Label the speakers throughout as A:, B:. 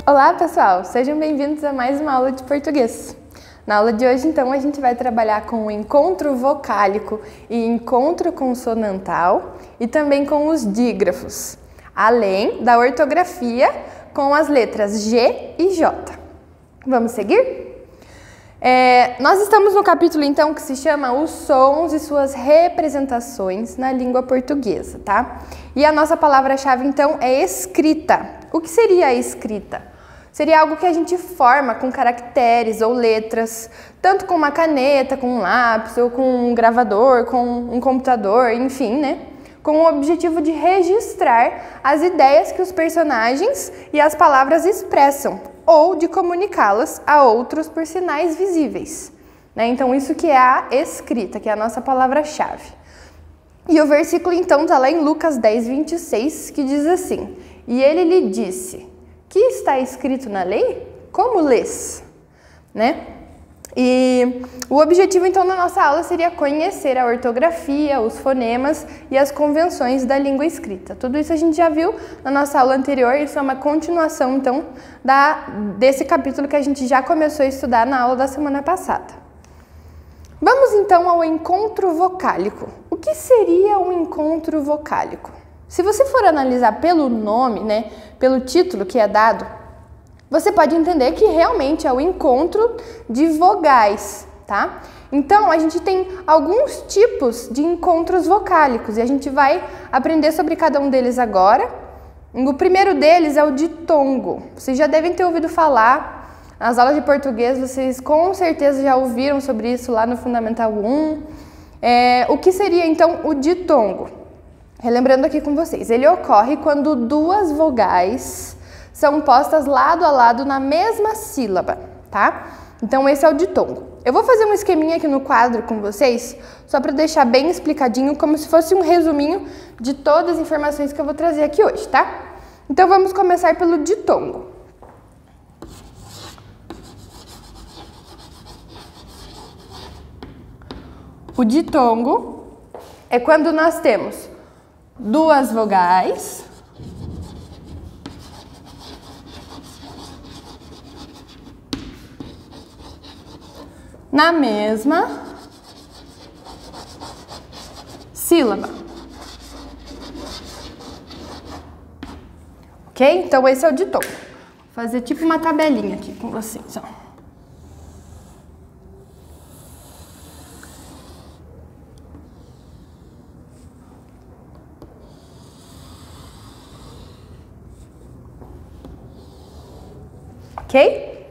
A: Olá pessoal, sejam bem-vindos a mais uma aula de português. Na aula de hoje, então, a gente vai trabalhar com o encontro vocálico e encontro consonantal e também com os dígrafos, além da ortografia com as letras G e J. Vamos seguir? Nós estamos no capítulo, então, que se chama Os Sons e Suas Representações na Língua Portuguesa, tá? E a nossa palavra-chave, então, é escrita. O que seria a escrita? Seria algo que a gente forma com caracteres ou letras, tanto com uma caneta, com um lápis, ou com um gravador, com um computador, enfim, né? Com o objetivo de registrar as ideias que os personagens e as palavras expressam, ou de comunicá-las a outros por sinais visíveis, né? Então, isso que é a escrita, que é a nossa palavra-chave. E o versículo, então, está lá em Lucas 10, 26, que diz assim: E ele lhe disse, que está escrito na lei? Como lês? Né? E o objetivo, então, da nossa aula seria conhecer a ortografia, os fonemas e as convenções da língua escrita. Tudo isso a gente já viu na nossa aula anterior, isso é uma continuação, então, desse capítulo que a gente já começou a estudar na aula da semana passada. Vamos, então, ao encontro vocálico. O que seria um encontro vocálico? Se você for analisar pelo nome, né, pelo título que é dado, você pode entender que realmente é o encontro de vogais, tá? Então, a gente tem alguns tipos de encontros vocálicos e a gente vai aprender sobre cada um deles agora. O primeiro deles é o ditongo. Vocês já devem ter ouvido falar, nas aulas de português vocês com certeza já ouviram sobre isso lá no Fundamental 1. O que seria então o ditongo? Relembrando aqui com vocês, ele ocorre quando duas vogais são postas lado a lado na mesma sílaba, tá? Então, esse é o ditongo. Eu vou fazer um esqueminha aqui no quadro com vocês, só para deixar bem explicadinho, como se fosse um resuminho de todas as informações que eu vou trazer aqui hoje, tá? Então, vamos começar pelo ditongo. O ditongo é quando nós temos duas vogais na mesma sílaba. Ok? Então, esse é o ditongo. Vou fazer tipo uma tabelinha aqui com vocês, ó. Ok?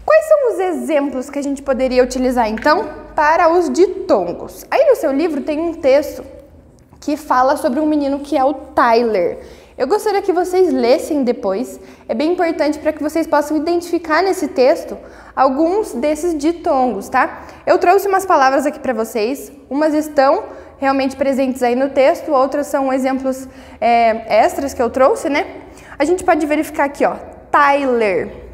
A: Quais são os exemplos que a gente poderia utilizar, então, para os ditongos? Aí no seu livro tem um texto que fala sobre um menino que é o Tyler. Eu gostaria que vocês lessem depois. É bem importante para que vocês possam identificar nesse texto alguns desses ditongos, tá? Eu trouxe umas palavras aqui para vocês. Umas estão realmente presentes aí no texto, outras são exemplos extras que eu trouxe, né? A gente pode verificar aqui, ó, Tyler.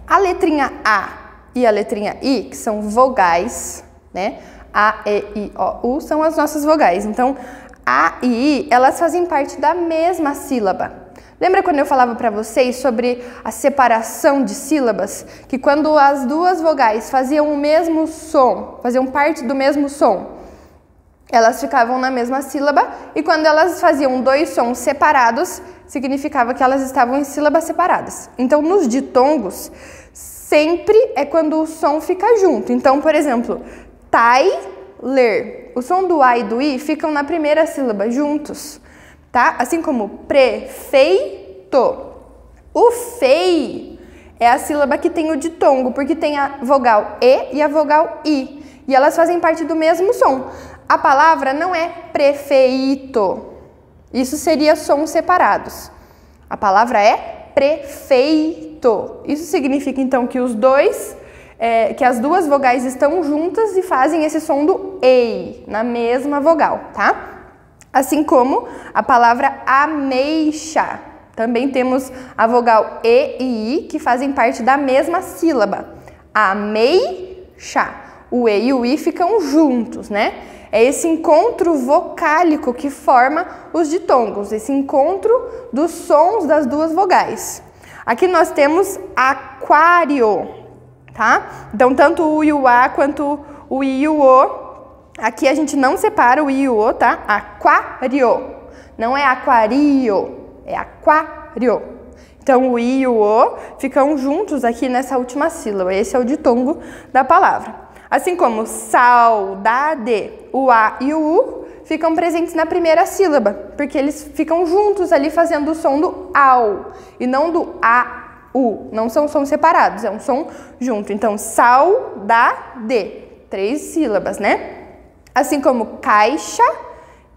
A: A letrinha A e a letrinha I, que são vogais, né? A, E, I, O, U são as nossas vogais. Então, A e I, elas fazem parte da mesma sílaba. Lembra quando eu falava para vocês sobre a separação de sílabas? Que quando as duas vogais faziam o mesmo som, faziam parte do mesmo som, elas ficavam na mesma sílaba, e quando elas faziam dois sons separados, significava que elas estavam em sílabas separadas. Então, nos ditongos, sempre é quando o som fica junto. Então, por exemplo, Tyler. O som do A e do I ficam na primeira sílaba, juntos, tá? Assim como prefeito. O fei é a sílaba que tem o ditongo, porque tem a vogal E e a vogal I. E elas fazem parte do mesmo som. A palavra não é prefeito. Isso seria sons separados. A palavra é prefeito. Isso significa, então, que que as duas vogais estão juntas e fazem esse som do EI, na mesma vogal, tá? Assim como a palavra ameixa. Também temos a vogal E e I, que fazem parte da mesma sílaba. Ameixa. O E e o I ficam juntos, né? É esse encontro vocálico que forma os ditongos, esse encontro dos sons das duas vogais. Aqui nós temos aquário, tá? Então, tanto o I e o A quanto o I e o O, aqui a gente não separa o I e o O, tá? Aquário. Não é aquario, é aquário. Então, o I e o O ficam juntos aqui nessa última sílaba. Esse é o ditongo da palavra. Assim como saudade, o A e o U ficam presentes na primeira sílaba, porque eles ficam juntos ali fazendo o som do AU e não do AU. Não são sons separados, é um som junto. Então, saudade, 3 sílabas, né? Assim como caixa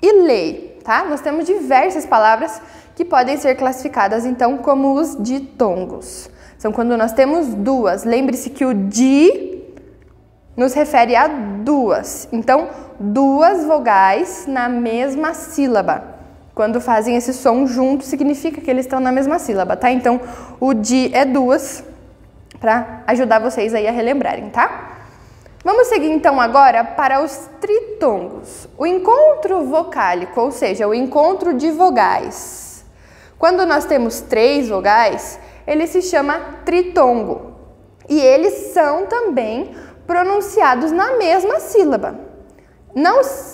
A: e lei, tá? Nós temos diversas palavras que podem ser classificadas, então, como os ditongos. São quando nós temos duas. Lembre-se que o di nos refere a duas. Então, duas vogais na mesma sílaba. Quando fazem esse som junto, significa que eles estão na mesma sílaba, tá? Então, o di é duas, para ajudar vocês aí a relembrarem, tá? Vamos seguir então agora para os tritongos. O encontro vocálico, ou seja, o encontro de vogais. Quando nós temos 3 vogais, ele se chama tritongo. E eles são também pronunciados na mesma sílaba.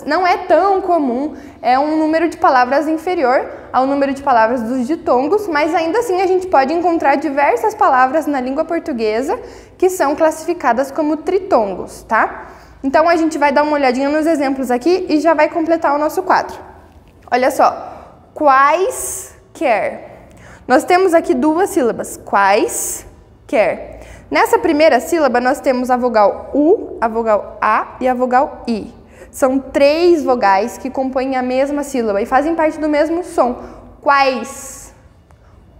A: Não é tão comum, é um número de palavras inferior ao número de palavras dos ditongos, mas ainda assim a gente pode encontrar diversas palavras na língua portuguesa que são classificadas como tritongos, tá? Então a gente vai dar uma olhadinha nos exemplos aqui e já vai completar o nosso quadro. Olha só, quaisquer. Nós temos aqui 2 sílabas, quaisquer. Nessa primeira sílaba nós temos a vogal U, a vogal A e a vogal I. São 3 vogais que compõem a mesma sílaba e fazem parte do mesmo som. Quais.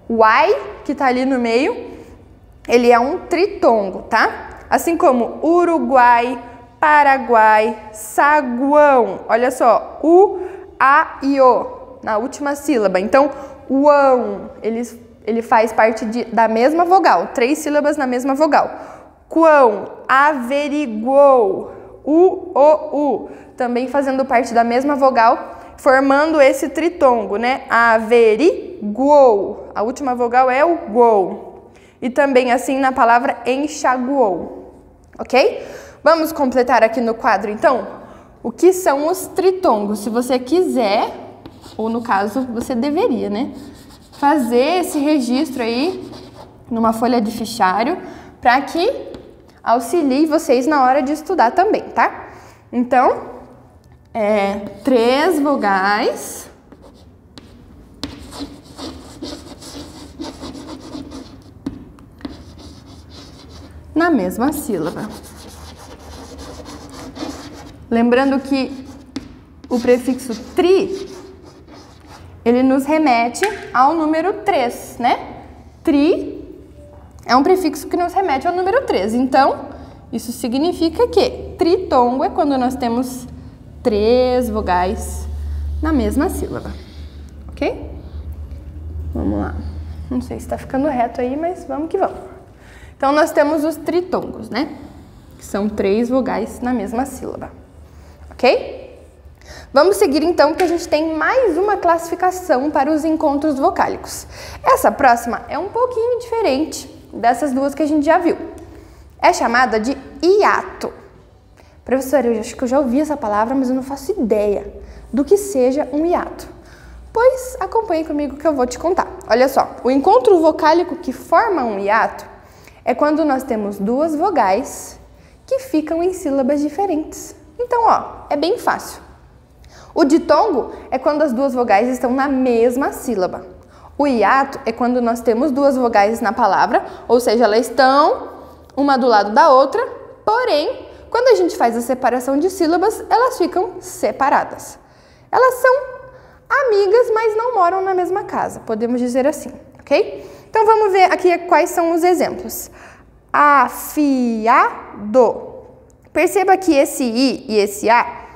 A: O ai, que está ali no meio, ele é um tritongo, tá? Assim como Uruguai, Paraguai, saguão. Olha só, U, A e O, na última sílaba. Então, uão, ele faz parte da mesma vogal, 3 sílabas na mesma vogal. Quão, averiguou. U, também fazendo parte da mesma vogal, formando esse tritongo, né? Averiguou. A última vogal é o gol. E também assim na palavra enxaguou. Ok? Vamos completar aqui no quadro, então, o que são os tritongos. Se você quiser, ou no caso, você deveria, né? Fazer esse registro aí numa folha de fichário para que auxilie vocês na hora de estudar também, tá? Então, 3 vogais na mesma sílaba. Lembrando que o prefixo tri, ele nos remete ao número 3, né? Tri é um prefixo que nos remete ao número 3. Então, isso significa que tritongo é quando nós temos 3 vogais na mesma sílaba. Ok? Vamos lá. Não sei se está ficando reto aí, mas vamos que vamos. Então, nós temos os tritongos, né? Que são 3 vogais na mesma sílaba. Ok? Vamos seguir então, que a gente tem mais uma classificação para os encontros vocálicos. Essa próxima é um pouquinho diferente dessas 2 que a gente já viu. É chamada de hiato. Professora, eu acho que eu já ouvi essa palavra, mas eu não faço ideia do que seja um hiato. Pois acompanhe comigo que eu vou te contar. Olha só, o encontro vocálico que forma um hiato é quando nós temos 2 vogais que ficam em sílabas diferentes. Então, ó, é bem fácil. O ditongo é quando as 2 vogais estão na mesma sílaba. O hiato é quando nós temos 2 vogais na palavra, ou seja, elas estão uma do lado da outra, porém, quando a gente faz a separação de sílabas, elas ficam separadas. Elas são amigas, mas não moram na mesma casa, podemos dizer assim, ok? Então, vamos ver aqui quais são os exemplos. Afiado. Perceba que esse I e esse A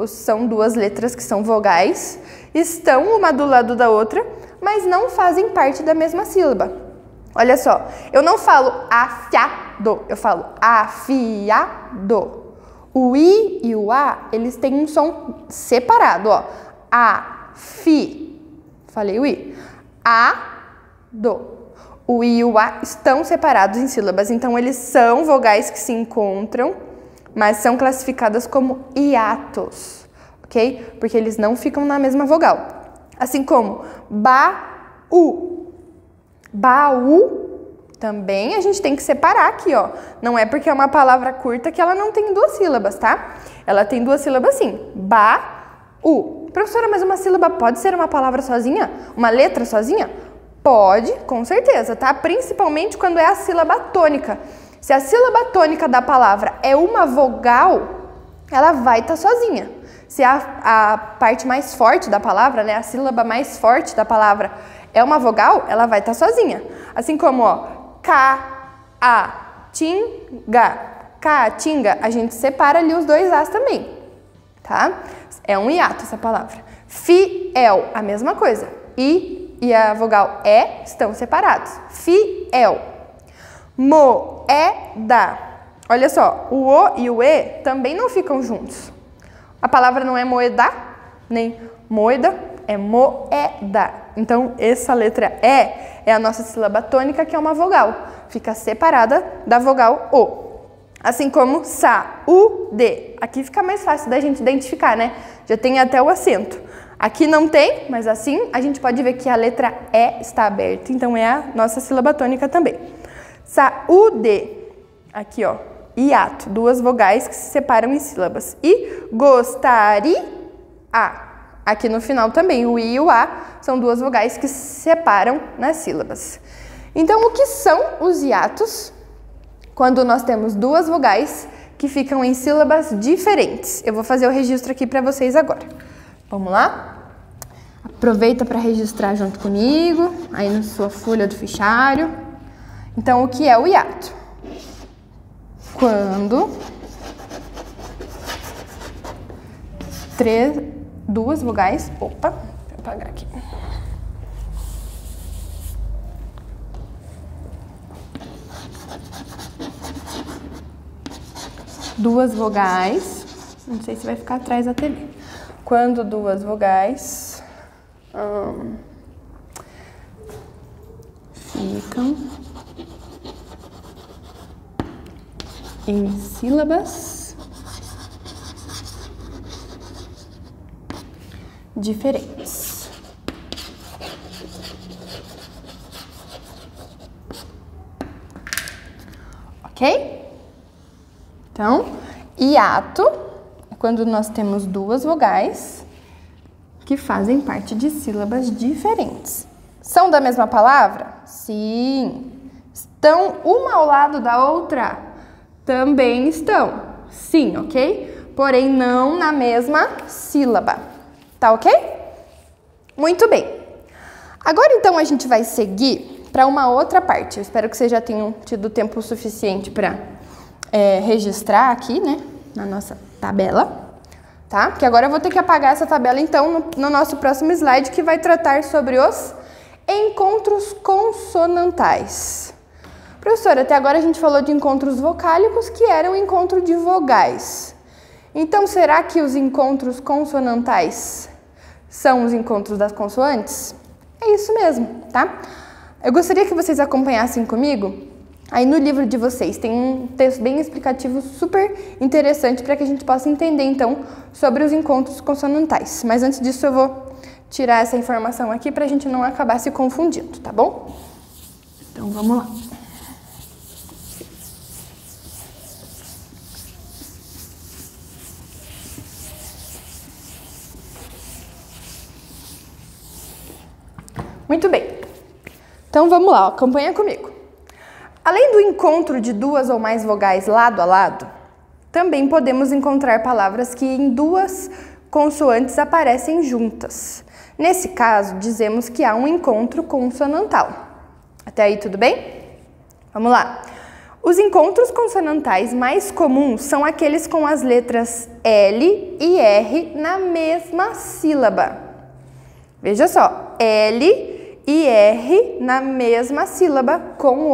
A: são 2 letras que são vogais, estão uma do lado da outra, mas não fazem parte da mesma sílaba. Olha só, eu não falo afiado, eu falo afiado. O I e o A, eles têm um som separado, ó. Falei o I. A-do. o I e o A estão separados em sílabas. Então, eles são vogais que se encontram, mas são classificadas como hiatos, ok? Porque eles não ficam na mesma vogal. Assim como baú. Baú, também a gente tem que separar aqui, ó. Não é porque é uma palavra curta que ela não tem duas sílabas, tá? Ela tem duas sílabas sim. Baú. Professora, mas uma sílaba pode ser uma palavra sozinha? Uma letra sozinha? Pode, com certeza, tá? Principalmente quando é a sílaba tônica. Se a sílaba tônica da palavra é uma vogal, ela vai estar sozinha. Se a parte mais forte da palavra, né, a sílaba mais forte da palavra é uma vogal, ela vai estar sozinha. Assim como, ó, caatinga. Caatinga, a gente separa ali os dois As também, tá? É um hiato essa palavra. Fiel, a mesma coisa. I e a vogal E estão separados. Fiel. Moeda. Olha só, o O e o E também não ficam juntos. A palavra não é moeda, nem moeda, é moeda. Então, essa letra E é a nossa sílaba tônica, que é uma vogal. Fica separada da vogal O. Assim como saúde. Aqui fica mais fácil da gente identificar, né? Já tem até o acento. Aqui não tem, mas assim a gente pode ver que a letra E está aberta. Então, é a nossa sílaba tônica também. Saúde. Aqui, ó. Hiato. Duas vogais que se separam em sílabas. E gostaria. Aqui no final também, o I e o A são duas vogais que se separam nas sílabas. Então, o que são os hiatos? Quando nós temos duas vogais que ficam em sílabas diferentes. Eu vou fazer o registro aqui para vocês agora. Vamos lá? Aproveita para registrar junto comigo, aí na sua folha do fichário. Então, o que é o hiato? Quando duas vogais... Opa, deixa eu apagar aqui. Duas vogais... Não sei se vai ficar atrás da TV. Quando duas vogais ficam em sílabas diferentes. Ok? Então, hiato é quando nós temos duas vogais que fazem parte de sílabas diferentes. São da mesma palavra? Sim. Estão uma ao lado da outra? Também estão. Sim, ok? Porém, não na mesma sílaba. Tá ok? Muito bem. Agora, então, a gente vai seguir para uma outra parte. Eu espero que vocês já tenham tido tempo suficiente para registrar aqui, né? Na nossa tabela. Tá? Porque agora eu vou ter que apagar essa tabela, então, no nosso próximo slide, que vai tratar sobre os encontros consonantais. Professora, até agora a gente falou de encontros vocálicos, que eram o encontro de vogais. Então, será que os encontros consonantais são os encontros das consoantes? É isso mesmo, tá? Eu gostaria que vocês acompanhassem comigo. Aí no livro de vocês tem um texto bem explicativo, super interessante, para que a gente possa entender, então, sobre os encontros consonantais. Mas antes disso, eu vou tirar essa informação aqui para a gente não acabar se confundindo, tá bom? Então, vamos lá. Muito bem. Então, vamos lá, acompanha comigo. Além do encontro de duas ou mais vogais lado a lado, também podemos encontrar palavras que em duas consoantes aparecem juntas. Nesse caso, dizemos que há um encontro consonantal. Até aí, tudo bem? Vamos lá. Os encontros consonantais mais comuns são aqueles com as letras L e R na mesma sílaba. Veja só, L e R na mesma sílaba com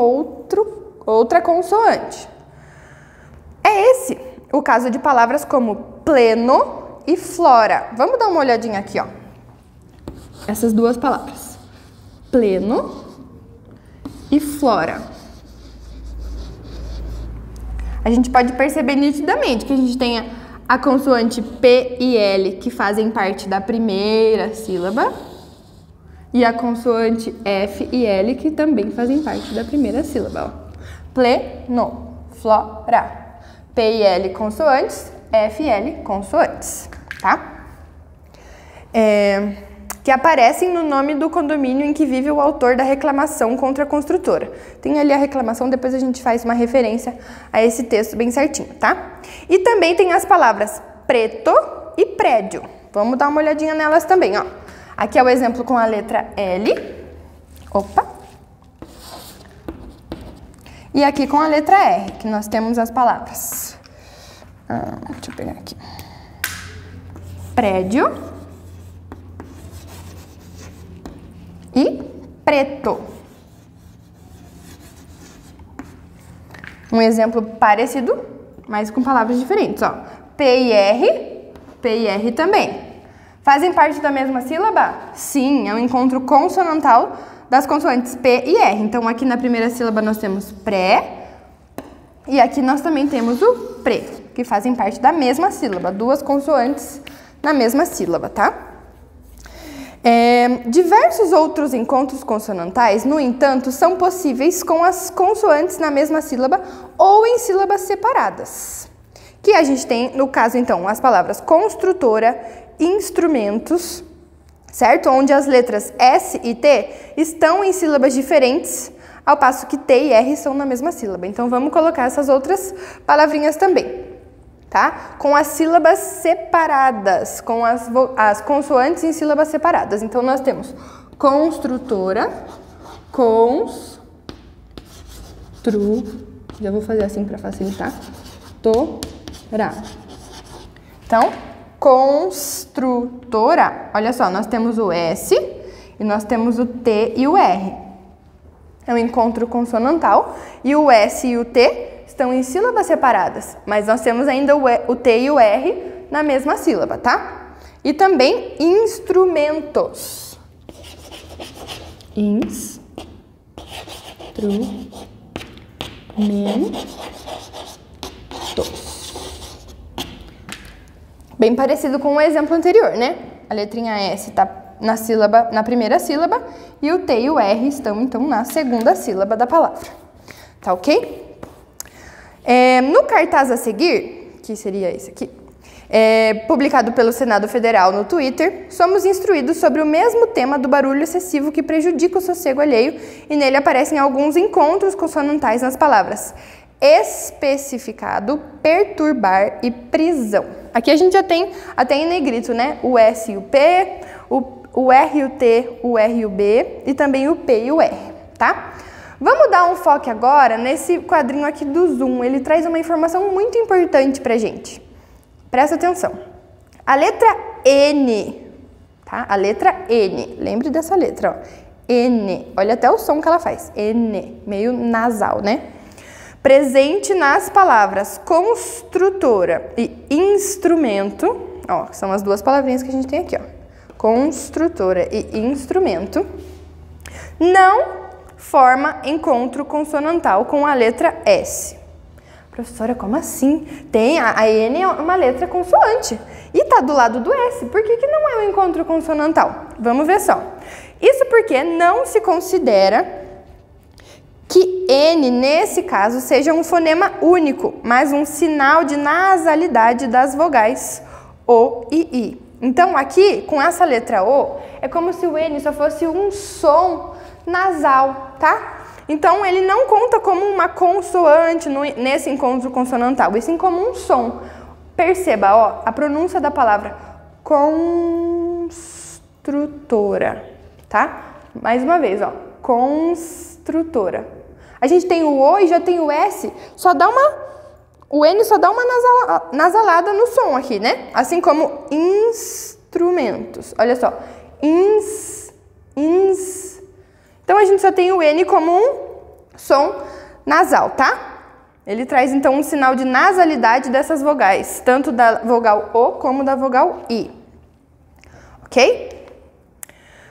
A: outra consoante. É esse o caso de palavras como pleno e flora. Vamos dar uma olhadinha aqui, ó. Essas duas palavras. Pleno e flora. A gente pode perceber nitidamente que a gente tem a consoante P e L que fazem parte da primeira sílaba e a consoante F e L que também fazem parte da primeira sílaba. Ó. Pleno, flora. P e L consoantes, F e L consoantes, tá? Que aparecem no nome do condomínio em que vive o autor da reclamação contra a construtora. Tem ali a reclamação, depois a gente faz uma referência a esse texto bem certinho, tá? E também tem as palavras preto e prédio. Vamos dar uma olhadinha nelas também, ó. Aqui é o exemplo com a letra L. Opa! E aqui com a letra R, que nós temos as palavras. Deixa eu pegar aqui. Prédio. E preto. Um exemplo parecido, mas com palavras diferentes, ó. P e R também. Fazem parte da mesma sílaba? Sim, é um encontro consonantal das consoantes P e R. Então, aqui na primeira sílaba nós temos pré e aqui nós também temos o pre, que fazem parte da mesma sílaba. Duas consoantes na mesma sílaba, tá? Diversos outros encontros consonantais, no entanto, são possíveis com as consoantes na mesma sílaba ou em sílabas separadas. Que a gente tem, no caso, então, as palavras construtora, instrumentos, certo? Onde as letras S e T estão em sílabas diferentes, ao passo que T e R são na mesma sílaba. Então, vamos colocar essas outras palavrinhas também. Tá? Com as sílabas separadas, com as consoantes em sílabas separadas. Então, nós temos construtora, já vou fazer assim para facilitar, tora. Então, construtora, olha só, nós temos o S e nós temos o T e o R. É um encontro consonantal e o S e o T estão em sílabas separadas, mas nós temos ainda o T e o R na mesma sílaba, tá? E também instrumentos. Bem parecido com o exemplo anterior, né? A letrinha S está na primeira sílaba e o T e o R estão, então, na segunda sílaba da palavra. Tá ok? No cartaz a seguir, que seria esse aqui, publicado pelo Senado Federal no Twitter, somos instruídos sobre o mesmo tema do barulho excessivo que prejudica o sossego alheio e nele aparecem alguns encontros consonantais nas palavras especificado, perturbar e prisão. Aqui a gente já tem até em negrito, né? O S e o P, o R e o T, o R e o B e também o P e o R, tá? Vamos dar um foco agora nesse quadrinho aqui do Zoom. Ele traz uma informação muito importante pra gente. Presta atenção. A letra N, tá? A letra N. Lembre dessa letra, ó. N. Olha até o som que ela faz. N. Meio nasal, né? Presente nas palavras construtora e instrumento. Ó, são as duas palavrinhas que a gente tem aqui, ó. Construtora e instrumento. Não forma encontro consonantal com a letra S. Professora, como assim? Tem, a N é uma letra consoante e tá do lado do S. Por que não é um encontro consonantal? Vamos ver só. Isso porque não se considera que N, nesse caso, seja um fonema único, mas um sinal de nasalidade das vogais O e I. Então, aqui, com essa letra O, é como se o N só fosse um som nasal, tá? Então, ele não conta como uma consoante nesse encontro consonantal, e sim como um som. Perceba, ó, a pronúncia da palavra construtora, tá? Mais uma vez, ó, construtora. A gente tem o O e já tem o S, o N só dá uma nasalada no som aqui, né? Assim como instrumentos. Olha só, Então, a gente só tem o N como um som nasal, tá? Ele traz, então, um sinal de nasalidade dessas vogais, tanto da vogal O como da vogal I. Ok?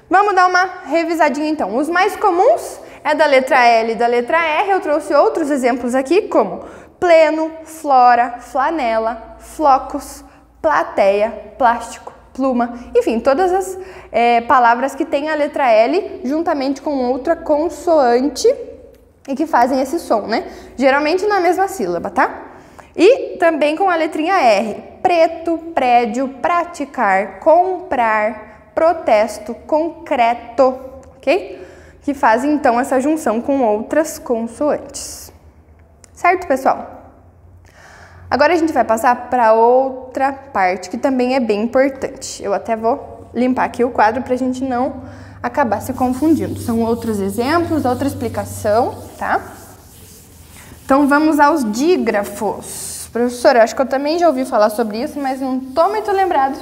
A: Vamos dar uma revisadinha, então. Os mais comuns é da letra L e da letra R. Eu trouxe outros exemplos aqui, como pleno, flora, flanela, flocos, plateia, plástico, pluma, enfim, todas as palavras que têm a letra L juntamente com outra consoante e que fazem esse som, né? Geralmente na mesma sílaba, tá? E também com a letrinha R, preto, prédio, praticar, comprar, protesto, concreto, ok? Que fazem então essa junção com outras consoantes. Certo, pessoal? Agora a gente vai passar para outra parte que também é bem importante. Eu até vou limpar aqui o quadro para a gente não acabar se confundindo. São outros exemplos, outra explicação, tá? Então vamos aos dígrafos. Professora, eu acho que eu também já ouvi falar sobre isso, mas não tô muito lembrado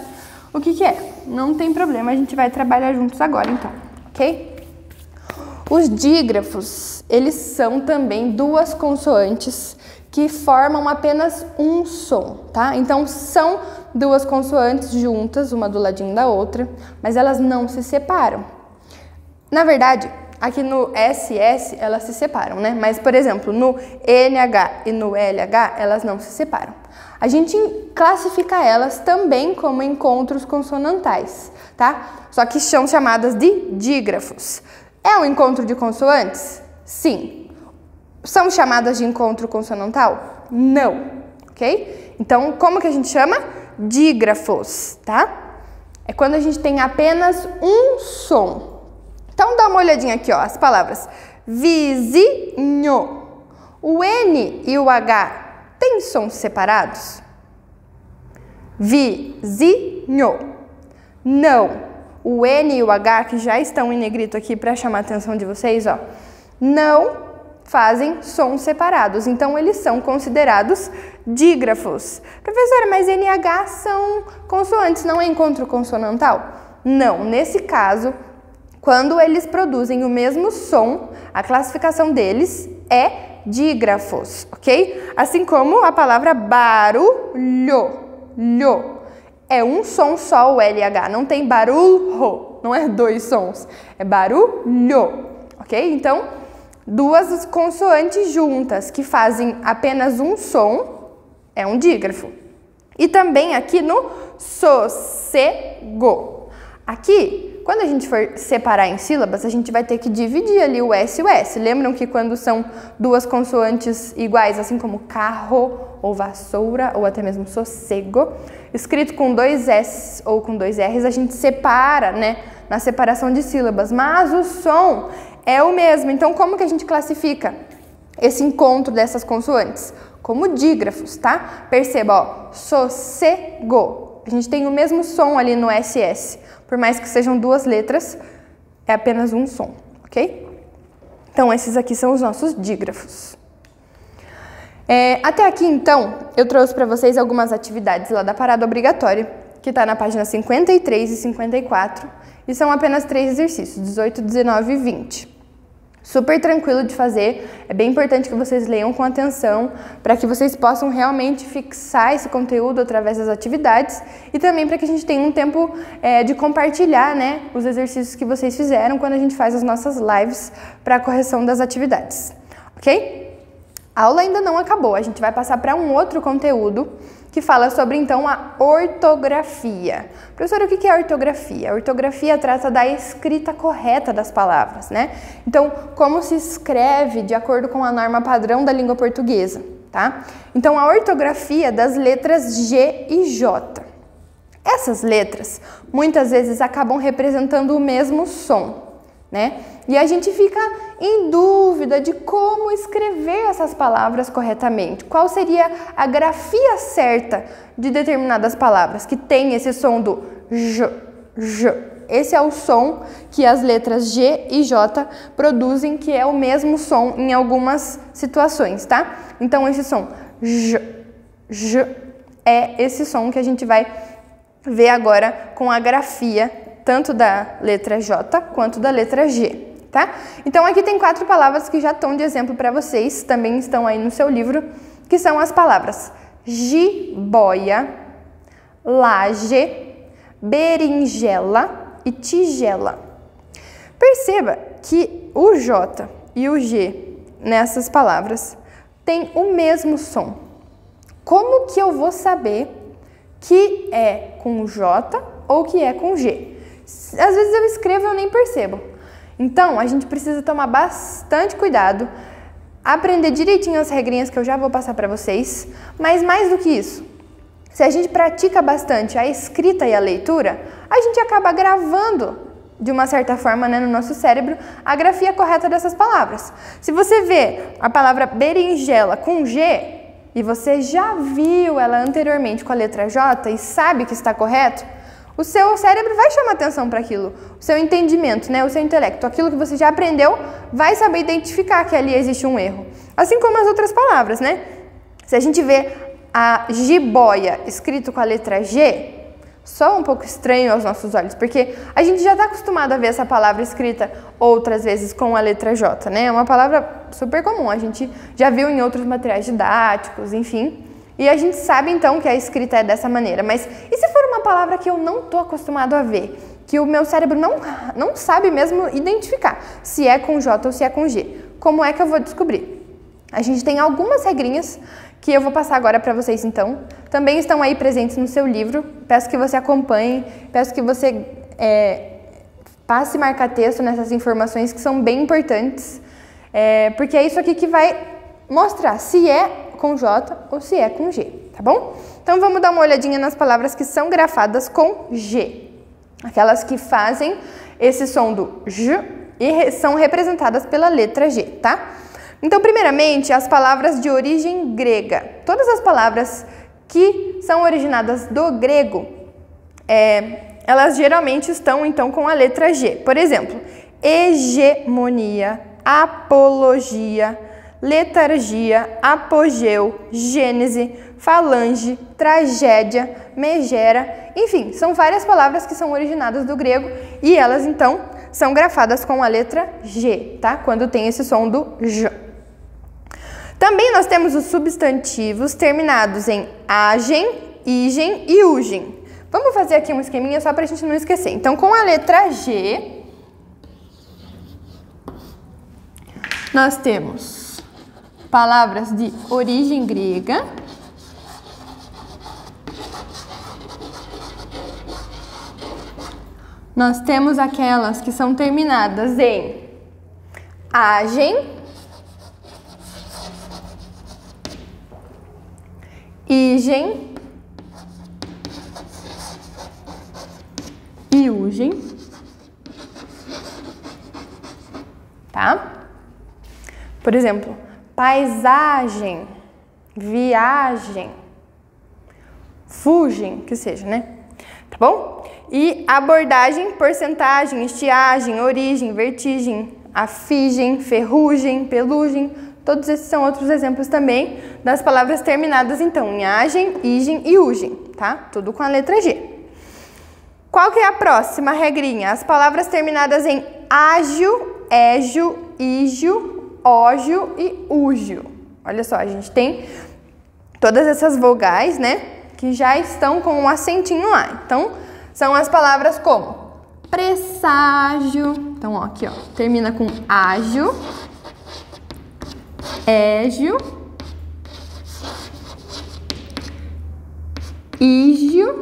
A: o que é. Não tem problema, a gente vai trabalhar juntos agora então, ok? Os dígrafos, eles são também duas consoantes que formam apenas um som, tá? Então, são duas consoantes juntas, uma do ladinho da outra, mas elas não se separam. Na verdade, aqui no SS, elas se separam, né? Mas, por exemplo, no NH e no LH, elas não se separam. A gente classifica elas também como encontros consonantais, tá? Só que são chamadas de dígrafos. É um encontro de consoantes? Sim. São chamadas de encontro consonantal? Não, ok? Então, como que a gente chama? Dígrafos, tá? É quando a gente tem apenas um som. Então, dá uma olhadinha aqui, ó, as palavras vizinho. O N e o H têm sons separados? Vizinho. Não. O N e o H, que já estão em negrito aqui para chamar a atenção de vocês, ó, não fazem sons separados, então eles são considerados dígrafos. Professora, mas NH são consoantes, não é encontro consonantal? Não, nesse caso, quando eles produzem o mesmo som, a classificação deles é dígrafos, ok? Assim como a palavra barulho, lho, é um som só o LH, não tem barulho, não é dois sons, é barulho, ok? Então, duas consoantes juntas que fazem apenas um som é um dígrafo. E também aqui no sossego. Aqui, quando a gente for separar em sílabas, a gente vai ter que dividir ali o S e o S. Lembram que quando são duas consoantes iguais, assim como carro ou vassoura ou até mesmo sossego, escrito com dois S ou com dois R's, a gente separa, né, na separação de sílabas, mas o som é o mesmo. Então, como que a gente classifica esse encontro dessas consoantes? Como dígrafos, tá? Perceba, ó, sossego. A gente tem o mesmo som ali no SS. Por mais que sejam duas letras, é apenas um som, ok? Então, esses aqui são os nossos dígrafos. Até aqui, então, eu trouxe para vocês algumas atividades lá da parada obrigatória, que está na página 53 e 54, e são apenas 3 exercícios, 18, 19 e 20. Super tranquilo de fazer, é bem importante que vocês leiam com atenção para que vocês possam realmente fixar esse conteúdo através das atividades e também para que a gente tenha um tempo de compartilhar, né, os exercícios que vocês fizeram quando a gente faz as nossas lives para a correção das atividades, ok? A aula ainda não acabou, a gente vai passar para um outro conteúdo que fala sobre, então, a ortografia. Professora, o que é a ortografia? A ortografia trata da escrita correta das palavras, né? Então, como se escreve de acordo com a norma padrão da língua portuguesa, tá? Então, a ortografia das letras G e J. Essas letras, muitas vezes, acabam representando o mesmo som, né? E a gente fica em dúvida de como escrever essas palavras corretamente. Qual seria a grafia certa de determinadas palavras que tem esse som do J, J. Esse é o som que as letras G e J produzem, que é o mesmo som em algumas situações, tá? Então, esse som J, J é esse som que a gente vai ver agora com a grafia tanto da letra J quanto da letra G, tá? Então, aqui tem 4 palavras que já estão de exemplo para vocês, também estão aí no seu livro, que são as palavras jiboia, laje, berinjela e tigela. Perceba que o J e o G nessas palavras têm o mesmo som. Como que eu vou saber que é com J ou que é com G? Às vezes eu escrevo e eu nem percebo. Então, a gente precisa tomar bastante cuidado, aprender direitinho as regrinhas que eu já vou passar para vocês, mas mais do que isso, se a gente pratica bastante a escrita e a leitura, a gente acaba gravando, de uma certa forma, né, no nosso cérebro, a grafia correta dessas palavras. Se você vê a palavra berinjela com G, e você já viu ela anteriormente com a letra J e sabe que está correto, o seu cérebro vai chamar atenção para aquilo, o seu entendimento, né, o seu intelecto, aquilo que você já aprendeu, vai saber identificar que ali existe um erro. Assim como as outras palavras, né? Se a gente vê a jiboia escrito com a letra G, só um pouco estranho aos nossos olhos, porque a gente já está acostumado a ver essa palavra escrita outras vezes com a letra J, né? É uma palavra super comum, a gente já viu em outros materiais didáticos, enfim. E a gente sabe, então, que a escrita é dessa maneira. Mas e se for uma palavra que eu não estou acostumado a ver? Que o meu cérebro não sabe mesmo identificar se é com J ou se é com G? Como é que eu vou descobrir? A gente tem algumas regrinhas que eu vou passar agora para vocês, então. Também estão aí presentes no seu livro. Peço que você acompanhe, peço que você passe marca-texto nessas informações que são bem importantes. Porque é isso aqui que vai mostrar se é com J ou se é com G, tá bom? Então vamos dar uma olhadinha nas palavras que são grafadas com G. Aquelas que fazem esse som do J e são representadas pela letra G, tá? Então, primeiramente, as palavras de origem grega. Todas as palavras que são originadas do grego, elas geralmente estão, então, com a letra G. Por exemplo, hegemonia, apologia, letargia, apogeu, gênese, falange, tragédia, megera, enfim, são várias palavras que são originadas do grego e elas, então, são grafadas com a letra G, tá? Quando tem esse som do J. Também nós temos os substantivos terminados em agen, igen e ugen. Vamos fazer aqui um esqueminha só para a gente não esquecer. Então, com a letra G, nós temos palavras de origem grega, nós temos aquelas que são terminadas em agen, igen e ugen, tá? Por exemplo, paisagem, viagem, fugem, que seja, né? Tá bom? E abordagem, porcentagem, estiagem, origem, vertigem, afigem, ferrugem, pelugem, todos esses são outros exemplos também das palavras terminadas, então, em agen, igen e ugen, tá? Tudo com a letra G. Qual que é a próxima regrinha? As palavras terminadas em ágio, égio, ígio, ógio e úgio. Olha só, a gente tem todas essas vogais, né, que já estão com um acentinho lá. Então, são as palavras como presságio. Então, ó, aqui, ó, termina com ágio, égio, ígio,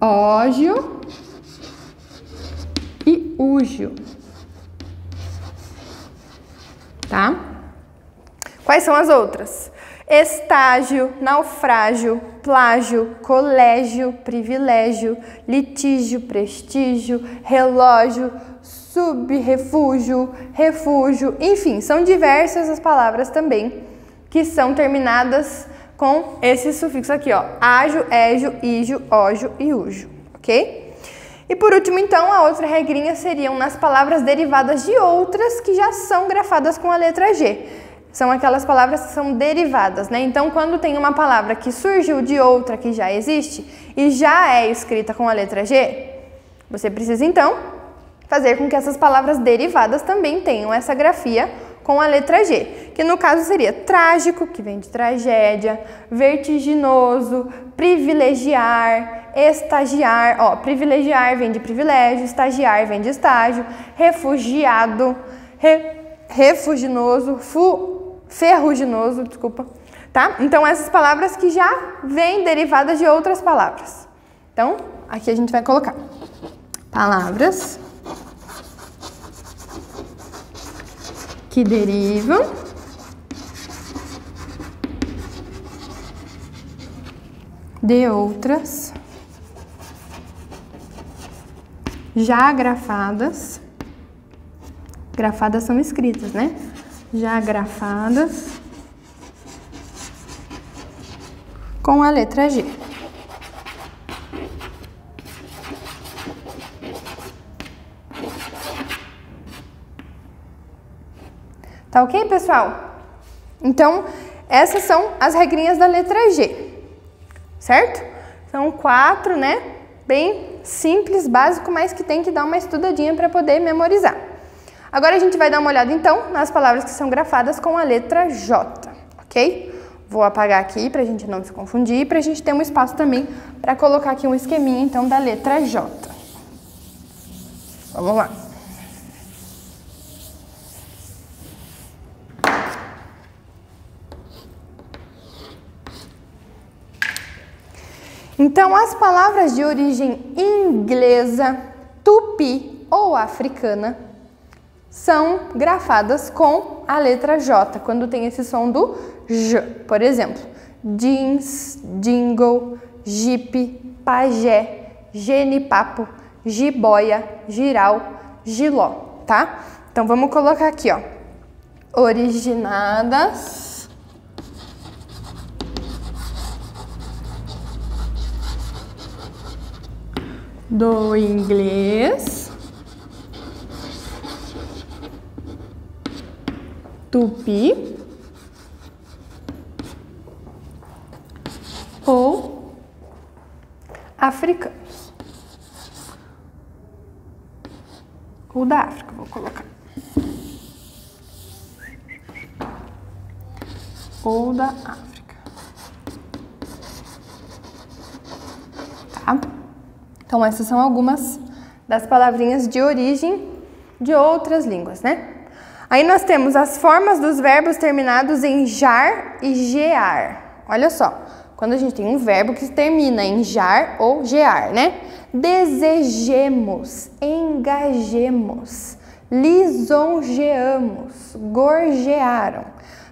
A: ógio e úgio. Tá? Quais são as outras? Estágio, naufrágio, plágio, colégio, privilégio, litígio, prestígio, relógio, subrefúgio, refúgio, enfim, são diversas as palavras também que são terminadas com esse sufixo aqui, ó, ágio, égio, ígio, ógio e úgio, ok? E por último, então, a outra regrinha seriam nas palavras derivadas de outras que já são grafadas com a letra G. São aquelas palavras que são derivadas, né? Então, quando tem uma palavra que surgiu de outra que já existe e já é escrita com a letra G, você precisa, então, fazer com que essas palavras derivadas também tenham essa grafia com a letra G, que no caso seria trágico, que vem de tragédia, vertiginoso, privilegiar, estagiar, ó, privilegiar vem de privilégio, estagiar vem de estágio, refugiado, refuginoso, ferruginoso, desculpa, tá? Então essas palavras que já vêm derivadas de outras palavras. Então, aqui a gente vai colocar palavras que derivam de outras já grafadas. Grafadas são escritas, né? Já grafadas com a letra G. Tá ok, pessoal? Então, essas são as regrinhas da letra G, certo? São 4, né? Bem simples, básico, mas que tem que dar uma estudadinha para poder memorizar. Agora a gente vai dar uma olhada, então, nas palavras que são grafadas com a letra J, ok? Vou apagar aqui para a gente não se confundir e para a gente ter um espaço também para colocar aqui um esqueminha, então, da letra J. Vamos lá. Então, as palavras de origem inglesa, tupi ou africana são grafadas com a letra J, quando tem esse som do J. Por exemplo, jeans, jingle, jipe, pajé, genipapo, jiboia, giral, giló, tá? Então, vamos colocar aqui, ó. Originadas do inglês, tupi ou africanos. Ou da África, vou colocar. Ou da África. Tá? Então, essas são algumas das palavrinhas de origem de outras línguas, né? Aí nós temos as formas dos verbos terminados em jar e gear. Olha só, quando a gente tem um verbo que termina em jar ou gear, né? Desejemos, engajemos, lisonjeamos, gorjearam.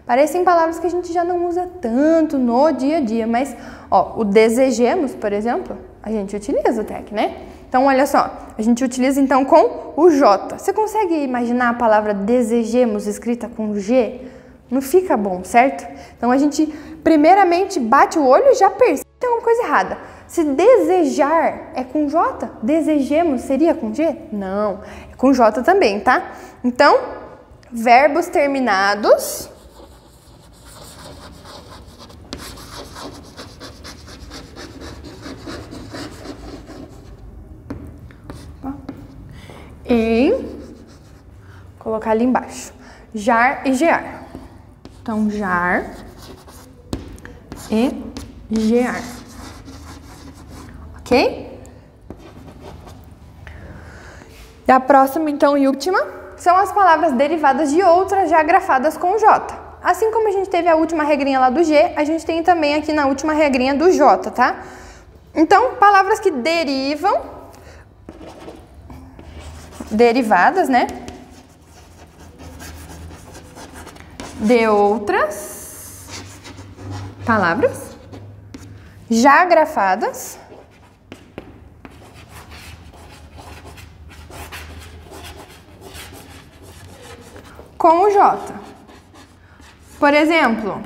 A: Parecem palavras que a gente já não usa tanto no dia a dia, mas, ó, o desejemos, por exemplo, a gente utiliza até aqui, né? Então, olha só, a gente utiliza então com o J. Você consegue imaginar a palavra desejemos escrita com G? Não fica bom, certo? Então, a gente primeiramente bate o olho e já percebe que tem alguma coisa errada. Se desejar é com J, desejemos seria com G? Não, é com J também, tá? Então, verbos terminados em, colocar ali embaixo, jar e gear. Então, jar e gear. Ok? E a próxima, então, e última, são as palavras derivadas de outras já grafadas com J. Assim como a gente teve a última regrinha lá do G, a gente tem também aqui na última regrinha do J, tá? Então, palavras que derivam, derivadas, né, de outras palavras já grafadas com o J. Por exemplo,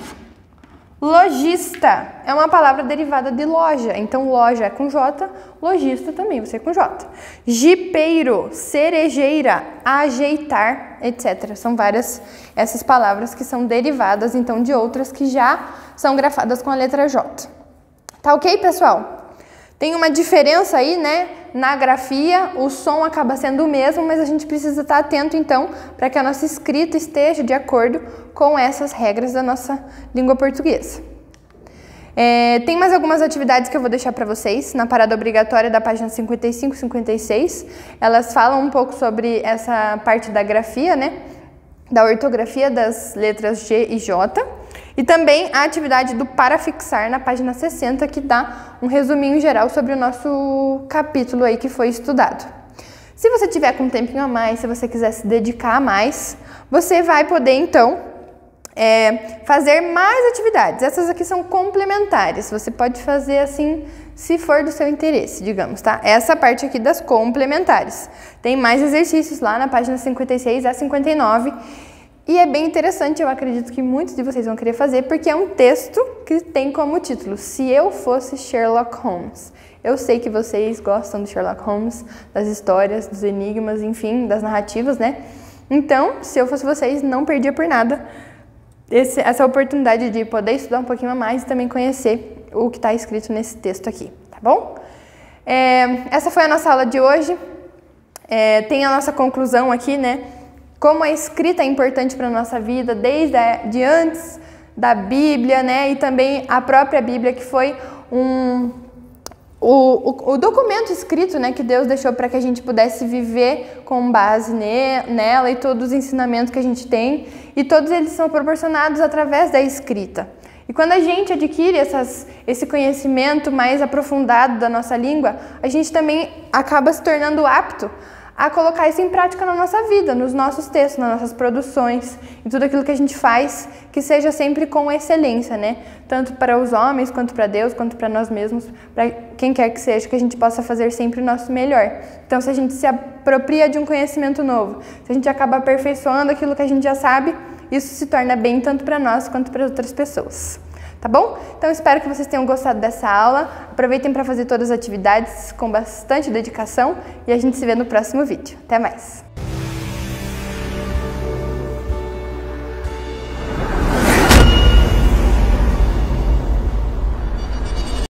A: lojista é uma palavra derivada de loja, então loja é com J, lojista também vai ser com J. Jipeiro, cerejeira, ajeitar, etc. São várias essas palavras que são derivadas então de outras que já são grafadas com a letra J. Tá ok, pessoal? Tem uma diferença aí, né, Na grafia, o som acaba sendo o mesmo, mas a gente precisa estar atento, então, para que a nossa escrita esteja de acordo com essas regras da nossa língua portuguesa. Tem mais algumas atividades que eu vou deixar para vocês na parada obrigatória da página 55 e 56. Elas falam um pouco sobre essa parte da grafia, né? Da ortografia das letras G e J. E também a atividade do para fixar na página 60, que dá um resuminho geral sobre o nosso capítulo aí que foi estudado. Se você tiver com um tempinho a mais, se você quiser se dedicar a mais, você vai poder então fazer mais atividades. Essas aqui são complementares, você pode fazer assim, se for do seu interesse, digamos, tá? Essa parte aqui das complementares. Tem mais exercícios lá na página 56 a 59 e é bem interessante, eu acredito que muitos de vocês vão querer fazer, porque é um texto que tem como título Se Eu Fosse Sherlock Holmes. Eu sei que vocês gostam do Sherlock Holmes, das histórias, dos enigmas, enfim, das narrativas, né? Então, se eu fosse vocês, não perdia por nada essa oportunidade de poder estudar um pouquinho a mais e também conhecer o que está escrito nesse texto aqui, tá bom? Essa foi a nossa aula de hoje. Tem a nossa conclusão aqui, né? Como a escrita é importante para a nossa vida, desde antes da Bíblia, né? E também a própria Bíblia, que foi o documento escrito, né, que Deus deixou para que a gente pudesse viver com base nela e todos os ensinamentos que a gente tem, e todos eles são proporcionados através da escrita. E quando a gente adquire esse conhecimento mais aprofundado da nossa língua, a gente também acaba se tornando apto a colocar isso em prática na nossa vida, nos nossos textos, nas nossas produções, em tudo aquilo que a gente faz, que seja sempre com excelência, né? Tanto para os homens, quanto para Deus, quanto para nós mesmos, para quem quer que seja, que a gente possa fazer sempre o nosso melhor. Então, se a gente se apropria de um conhecimento novo, se a gente acaba aperfeiçoando aquilo que a gente já sabe, isso se torna bem tanto para nós quanto para outras pessoas. Tá bom? Então, espero que vocês tenham gostado dessa aula. Aproveitem para fazer todas as atividades com bastante dedicação e a gente se vê no próximo vídeo. Até mais!